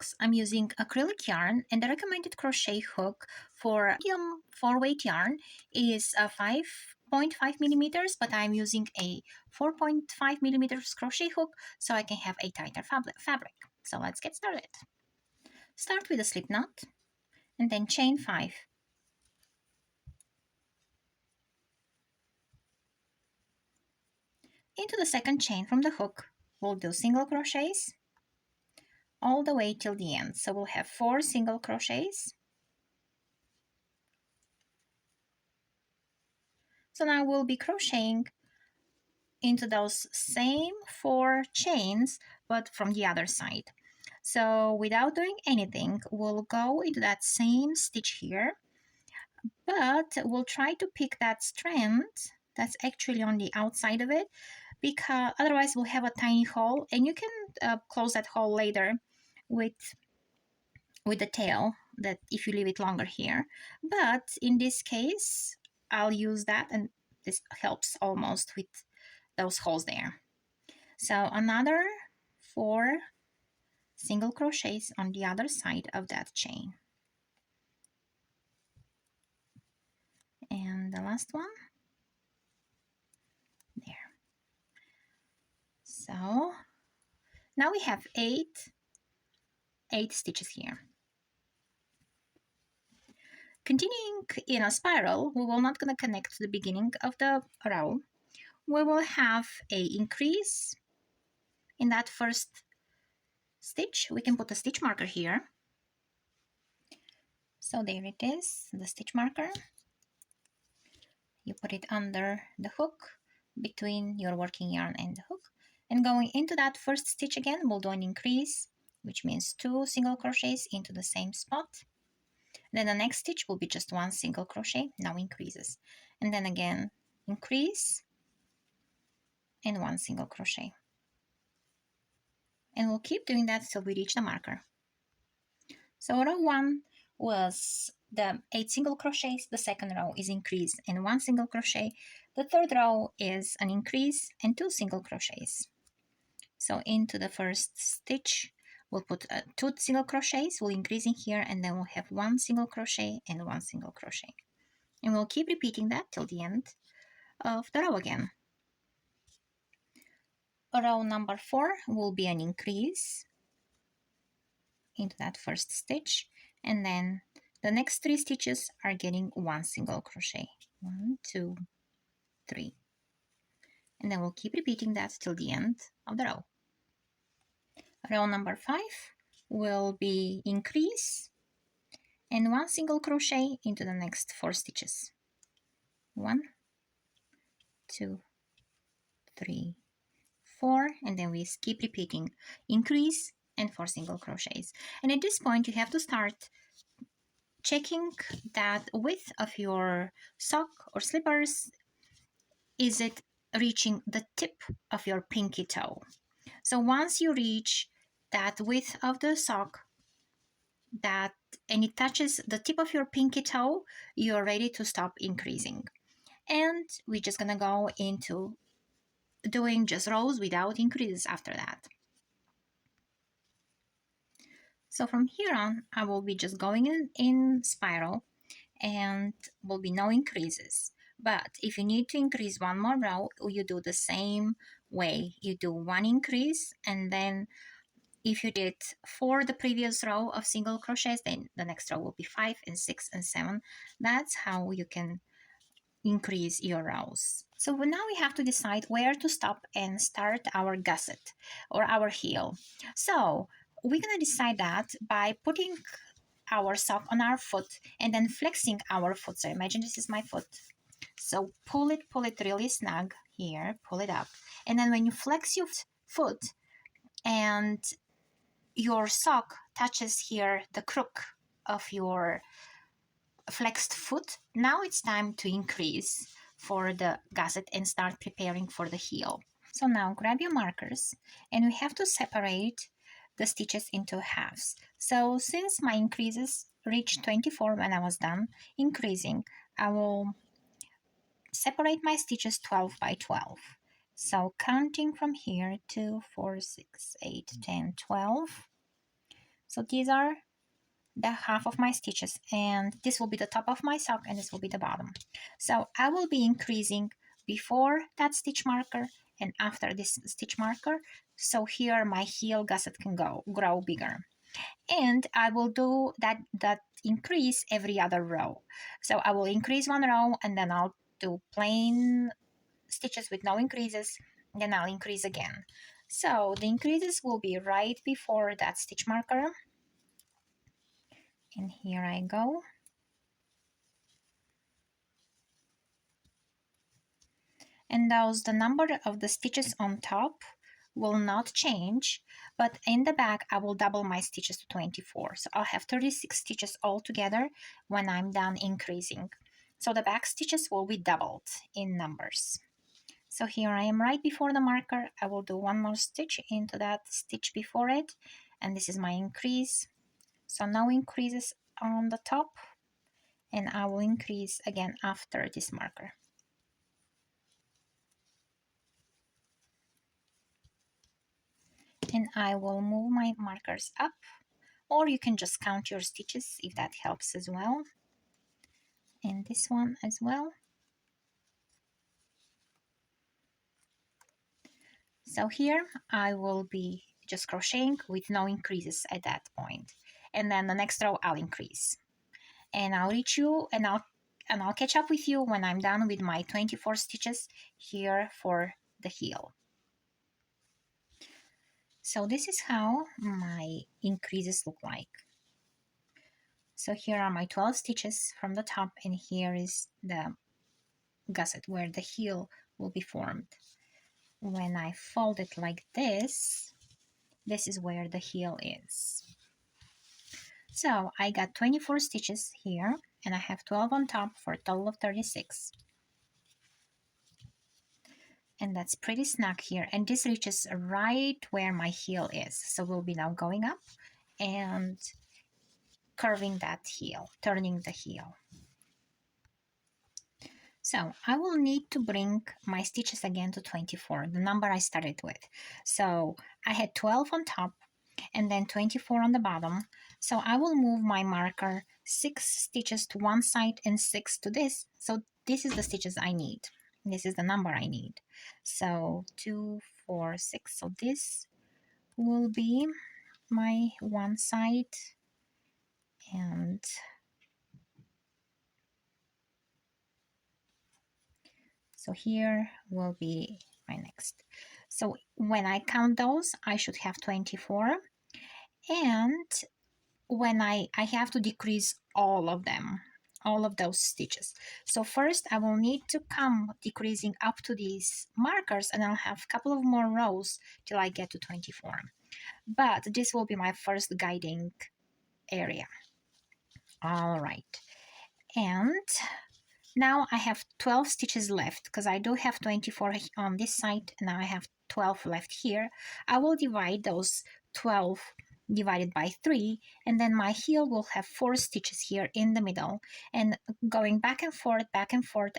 socks, I'm using acrylic yarn, and the recommended crochet hook for medium 4-weight yarn is 5.5 millimeters, but I'm using a 4.5 millimeters crochet hook so I can have a tighter fabric. So let's get started. Start with a slip knot and then chain 5. Into the second chain from the hook, we'll do single crochets all the way till the end. So we'll have 4 single crochets. So now we'll be crocheting into those same 4 chains, but from the other side. So without doing anything, we'll go into that same stitch here, but we'll try to pick that strand that's actually on the outside of it, because otherwise we'll have a tiny hole, and you can close that hole later with the tail, that if you leave it longer here. But in this case, I'll use that, and this helps almost with those holes there. So another 4 single crochets on the other side of that chain. And the last one there. So now we have 8 stitches here. Continuing in a spiral, we will not going to connect to the beginning of the row. We will have a increase in that first stitch. We can put a stitch marker here. So there it is, the stitch marker. You put it under the hook, between your working yarn and the hook, and going into that first stitch again, we'll do an increase, which means 2 single crochets into the same spot. Then the next stitch will be just 1 single crochet, now increases, and then again increase and 1 single crochet, and we'll keep doing that till we reach the marker. So row 1 was the 8 single crochets, the second row is increase and 1 single crochet, the third row is an increase and 2 single crochets. So into the first stitch we'll put 2 single crochets, we'll increase in here, and then we'll have 1 single crochet and 1 single crochet, and we'll keep repeating that till the end of the row again. Row number 4 will be an increase into that first stitch, and then the next 3 stitches are getting 1 single crochet. 1, 2, 3. And then we'll keep repeating that till the end of the row. Row number 5 will be increase and 1 single crochet into the next 4 stitches. 1, 2, 3, 4, and then we keep repeating increase and 4 single crochets. And at this point you have to start checking that width of your sock or slippers. Is it reaching the tip of your pinky toe? So once you reach that width of the sock, and it touches the tip of your pinky toe, you're ready to stop increasing. And we're just gonna go into doing just rows without increases after that. So from here on, I will be just going in spiral, and will be no increases. But if you need to increase one more row, you do the same way. You do 1 increase, and then if you did 4 the previous row of single crochets, then the next row will be 5 and 6 and 7. That's how you can increase your rows. So now we have to decide where to stop and start our gusset or our heel. So we're gonna decide that by putting our sock on our foot and then flexing our foot. So imagine this is my foot. So pull it really snug here, pull it up. And then when you flex your foot and your sock touches here the crook of your flexed foot, now it's time to increase for the gusset and start preparing for the heel. So now grab your markers, and we have to separate the stitches into halves. So since my increases reached 24 when I was done increasing, I will separate my stitches 12 by 12. So counting from here, 2, 4, 6, 8, 10, 12. So these are the half of my stitches, and this will be the top of my sock and this will be the bottom. So I will be increasing before that stitch marker and after this stitch marker, so here my heel gusset can grow bigger. And I will do that increase every other row. So I will increase one row and then I'll do plain stitches with no increases, then I'll increase again. So the increases will be right before that stitch marker, and here I go. And those, the number of the stitches on top will not change, but in the back I will double my stitches to 24. So I'll have 36 stitches altogether when I'm done increasing. So the back stitches will be doubled in numbers. So here I am right before the marker. I will do one more stitch into that stitch before it, and this is my increase. So no increases on the top, and I will increase again after this marker. And I will move my markers up, or you can just count your stitches if that helps as well. And this one as well. So here I will be just crocheting with no increases at that point. And then the next row I'll increase. And I'll reach you and I'll catch up with you when I'm done with my 24 stitches here for the heel. So this is how my increases look like. So here are my 12 stitches from the top, and here is the gusset where the heel will be formed. When I fold it like this, this is where the heel is. So I got 24 stitches here, and I have 12 on top for a total of 36. And that's pretty snug here, and this reaches right where my heel is. So we'll be now going up and curving that heel, turning the heel. So I will need to bring my stitches again to 24, the number I started with. So I had 12 on top and then 24 on the bottom. So I will move my marker 6 stitches to one side and 6 to this. So this is the stitches I need. This is the number I need. So 2, 4, 6. So this will be my one side, and so here will be my next. So when I count those, I should have 24. And when I have to decrease all of them, all of those stitches. So first I will need to come decreasing up to these markers, and I'll have a couple of more rows till I get to 24. But this will be my first guiding area. All right. And now I have 12 stitches left because I do have 24 on this side. Now I have 12 left here. I will divide those 12 divided by 3, and then my heel will have 4 stitches here in the middle, and going back and forth,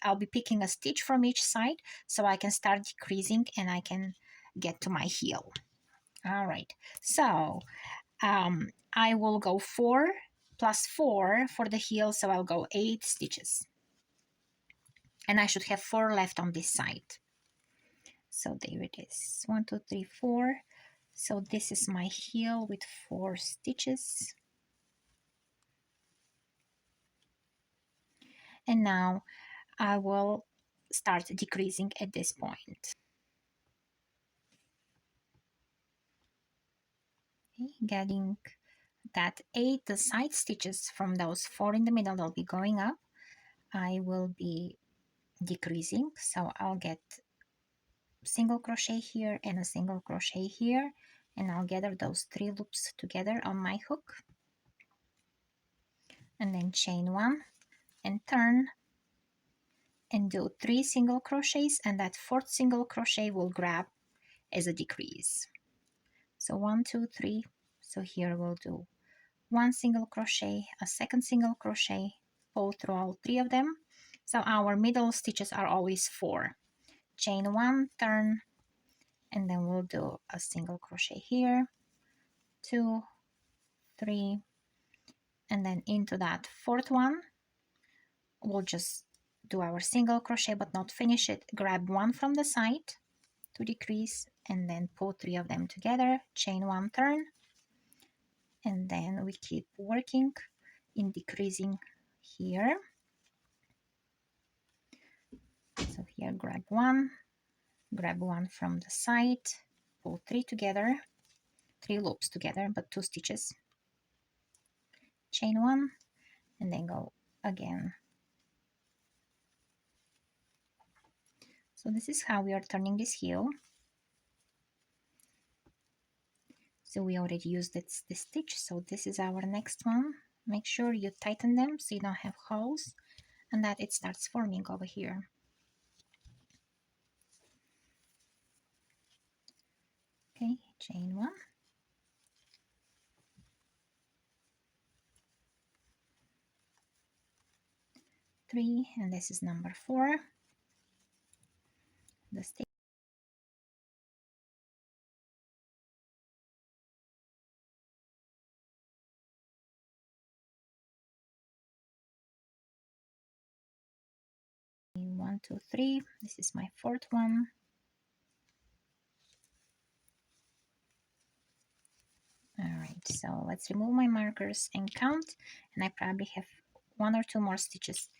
I'll be picking a stitch from each side so I can start decreasing and I can get to my heel. All right, so I will go 4 plus 4 for the heel, so I'll go 8 stitches. And I should have 4 left on this side. So there it is, 1, 2, 3, 4. So this is my heel with 4 stitches. And now I will start decreasing at this point. Okay, getting that 8 the side stitches from those 4 in the middle, they'll be going up. I will be decreasing, so I'll get single crochet here and a single crochet here, and I'll gather those 3 loops together on my hook, and then chain 1 and turn and do 3 single crochets, and that 4th single crochet will grab as a decrease. So 1, 2, 3. So here we'll do 1 single crochet, a 2nd single crochet, pull through all 3 of them. So our middle stitches are always 4. Chain 1, turn, and then we'll do a single crochet here, 2, 3, and then into that fourth one we'll just do our single crochet but not finish it. Grab one from the side to decrease, and then pull 3 of them together, chain 1, turn, and then we keep working in decreasing here. So here grab one from the side, pull 3 together, 3 loops together but 2 stitches, chain 1, and then go again. So this is how we are turning this heel. So we already used this stitch, so this is our next one. Make sure you tighten them so you don't have holes and that it starts forming over here. Okay, chain 1, three, and this is number 4. The stitch. One, two, three. This is my 4th one. All right, so let's remove my markers and count, and I probably have 1 or 2 more stitches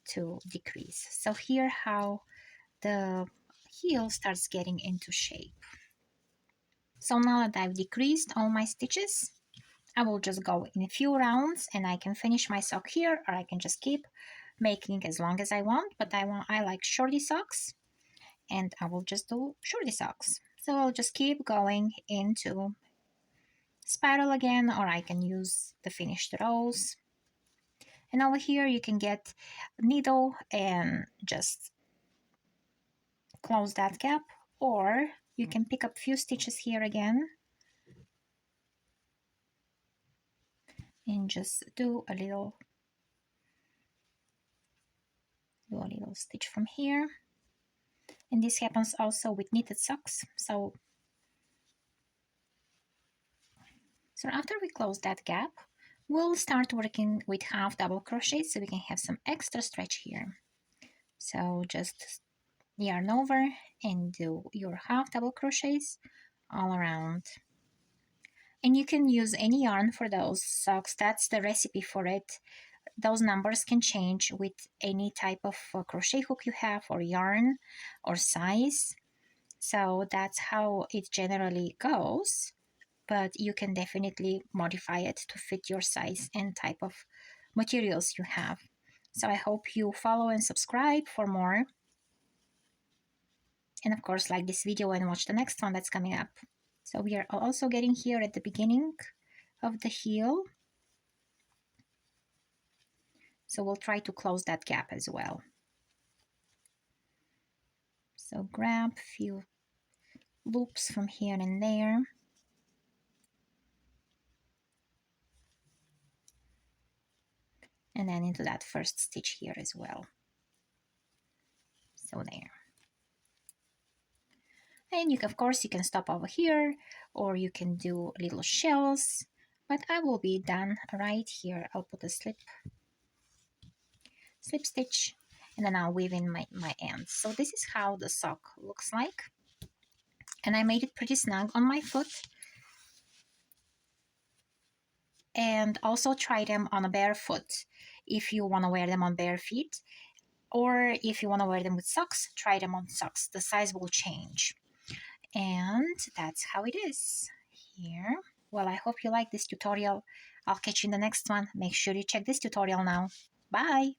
to decrease. So here how the heel starts getting into shape. So now that I've decreased all my stitches, I will just go in a few rounds and I can finish my sock here, or I can just keep making as long as I want, but I like shorty socks, and I will just do shorty socks. So I'll just keep going into spiral again, or I can use the finished rows. And over here you can get a needle and just close that gap, or you can pick up a few stitches here again and just do a little stitch from here. And this happens also with knitted socks. So after we close that gap, we'll start working with half double crochet so we can have some extra stretch here. So just yarn over and do your half double crochets all around. And you can use any yarn for those socks. That's the recipe for it. Those numbers can change with any type of crochet hook you have, or yarn, or size. So that's how it generally goes, but you can definitely modify it to fit your size and type of materials you have. So I hope you follow and subscribe for more. And of course, like this video and watch the next one that's coming up. So we are also getting here at the beginning of the heel. So we'll try to close that gap as well. So grab a few loops from here and there. And then into that first stitch here as well. So there. And you can, of course, you can stop over here, or you can do little shells, but I will be done right here. I'll put a slip stitch, and then I'll weave in my ends. So this is how the sock looks like. And I made it pretty snug on my foot. And also try them on a bare foot if you want to wear them on bare feet. Or if you want to wear them with socks, try them on socks. The size will change. And that's how it is here. Well, I hope you like this tutorial. I'll catch you in the next one. Make sure you check this tutorial now. Bye!